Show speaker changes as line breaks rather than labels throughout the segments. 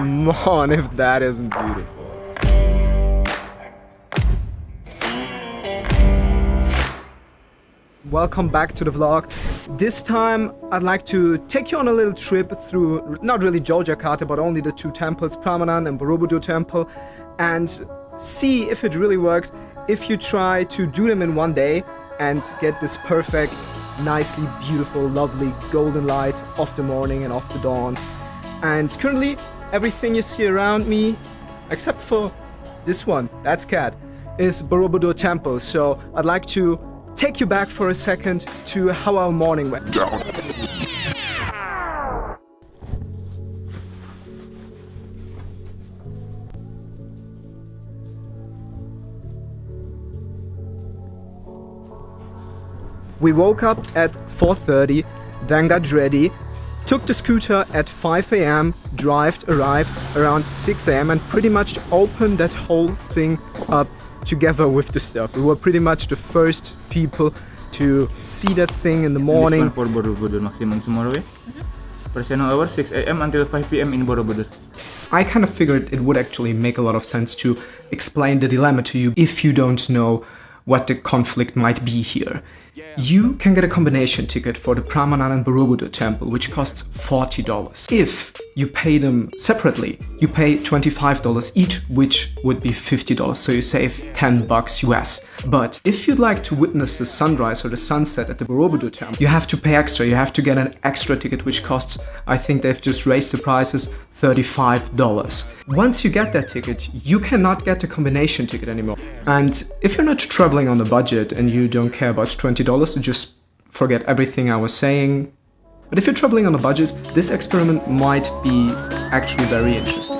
Come on, if that isn't beautiful. Welcome back to the vlog. This time I'd like to take you on a little trip through, not really Yogyakarta, but only the two temples, Prambanan and Borobudur Temple, and see if it really works if you try to do them in one day and get this perfect, nicely beautiful, lovely golden light of the morning and of the dawn. And currently everything you see around me, except for this one, that's cat, is Borobudur Temple. So I'd like to take you back for a second to how our morning went. We woke up at 4:30, then got ready, took the scooter at 5 a.m, arrived around 6 a.m. and pretty much opened that whole thing up together with the stuff. We were pretty much the first people to see that thing in the morning.
For Borobudur maximum tomorrow, personal hour 6 a.m. until 5 p.m. in Borobudur.
I kind of figured it would actually make a lot of sense to explain the dilemma to you if you don't know what the conflict might be here. You can get a combination ticket for the Prambanan and Borobudur Temple, which costs $40. If you pay them separately, you pay $25 each, which would be $50, so you save $10 US. But if you'd like to witness the sunrise or the sunset at the Borobudur Temple, you have to pay extra. You have to get an extra ticket, which costs, I think they've just raised the prices, $35. Once you get that ticket, you cannot get the combination ticket anymore. And if you're not traveling on a budget and you don't care about $20, just forget everything I was saying. But if you're traveling on a budget, this experiment might be actually very interesting.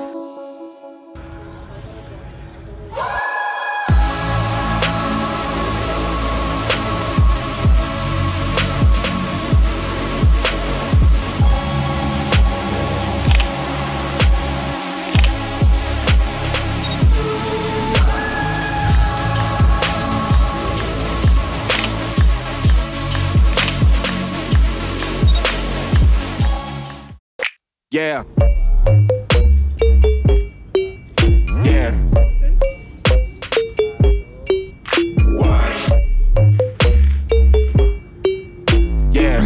Yeah. Yeah. What? Yeah.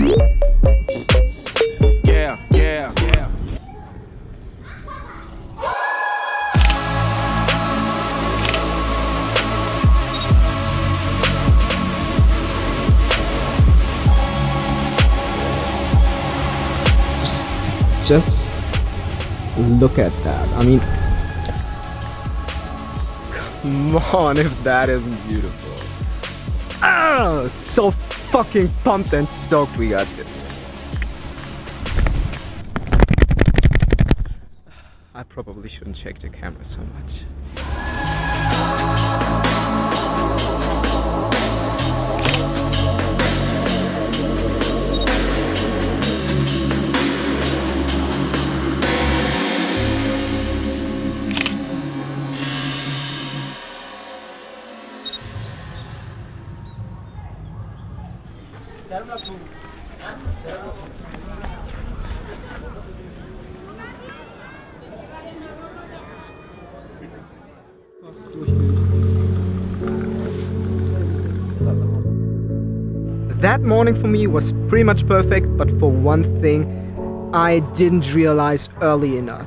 Yeah, yeah, yeah.
Just look at that. I mean, come on, if that isn't beautiful. Ah, so fucking pumped and stoked we got this. I probably shouldn't check the camera so much. That morning for me was pretty much perfect, but for one thing I didn't realize early enough.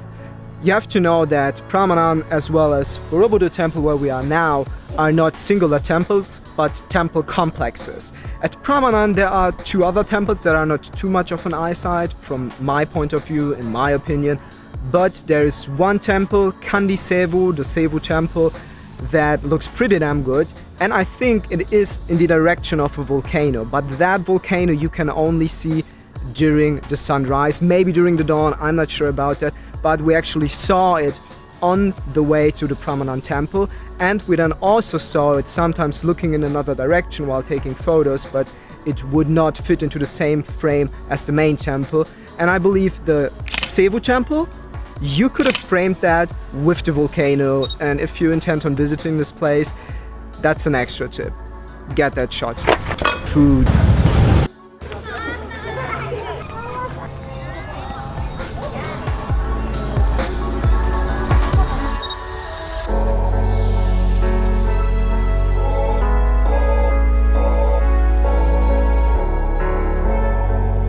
You have to know that Prambanan as well as Borobudur Temple, where we are now, are not singular temples, but temple complexes. At Prambanan there are two other temples that are not too much of an eyesight from my point of view, in my opinion, but there is one temple, Candi the Sevu temple, that looks pretty damn good, and I think it is in the direction of a volcano, but that volcano you can only see during the sunrise, maybe during the dawn, I'm not sure about that, but we actually saw it on the way to the Prambanan temple, and we then also saw it sometimes looking in another direction while taking photos, but it would not fit into the same frame as the main temple. And I believe the Sevu temple, you could have framed that with the volcano, and if you intend on visiting this place, that's an extra tip. Get that shot. Food.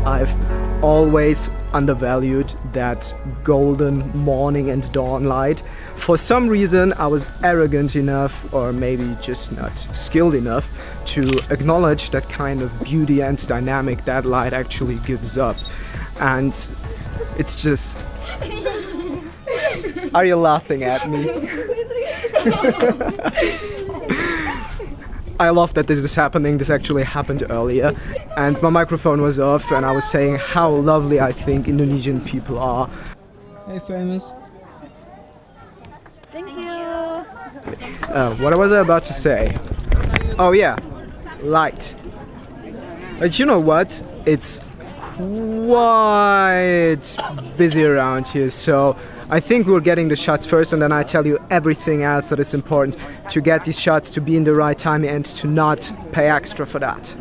I've always undervalued that golden morning and dawn light. For some reason, I was arrogant enough, or maybe just not skilled enough, to acknowledge that kind of beauty and dynamic that light actually gives up. And it's just... Are you laughing at me? I love that this is happening. This actually happened earlier, and my microphone was off, and I was saying how lovely I think Indonesian people are.
Hey, famous.
Thank you.
What was I about to say? Oh yeah, light. But you know what? It's quite busy around here, so I think we're getting the shots first, and then I tell you everything else that is important to get these shots, to be in the right time, and to not pay extra for that.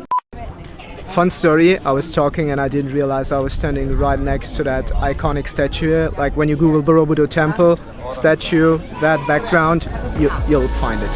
Fun story, I was talking and I didn't realize I was standing right next to that iconic statue. Like when you Google Borobudur Temple, statue, that background, you'll find it.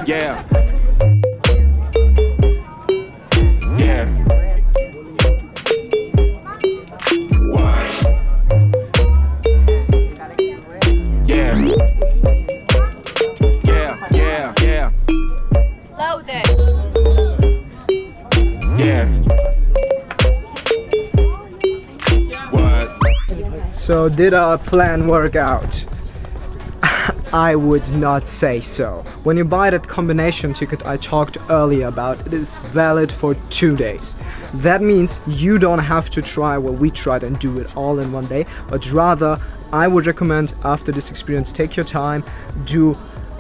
Yeah. Yeah. What? Yeah. Yeah.
Loaded.
Yeah. What?
So did our plan work out? I would not say so. When you buy that combination ticket I talked earlier about, it is valid for 2 days. That means you don't have to try what we tried and do it all in one day, but rather I would recommend after this experience, take your time, do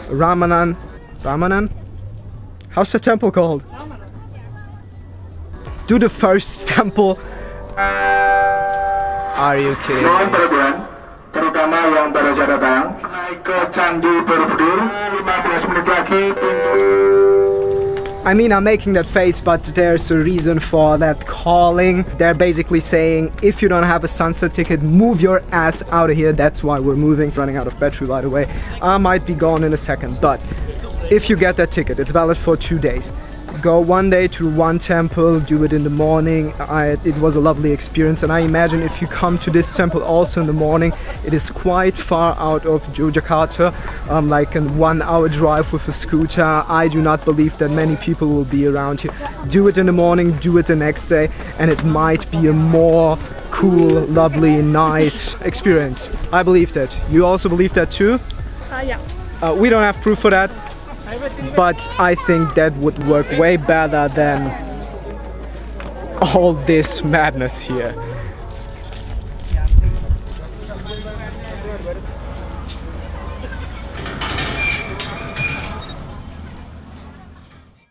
Prambanan? How's the temple called? Do the first temple. Are you kidding me?
Terutama yang baru saja datang naik ke candi Borobudur 15 menit lagi
I mean, I'm making that face, but there's a reason for that calling. They're basically saying, if you don't have a sunset ticket, move your ass out of here. That's why we're moving. Running out of battery, by the way. I might be gone in a second, but if you get that ticket, it's valid for 2 days. Go one day to one temple, do it in the morning. It was a lovely experience, and I imagine if you come to this temple also in the morning, it is quite far out of Yogyakarta, like a 1 hour drive with a scooter. I do not believe that many people will be around here. Do it in the morning, do it the next day, and it might be a more cool, lovely, nice experience. I believe that. You also believe that too?
Yeah.
We don't have proof for that, but I think that would work way better than all this madness here.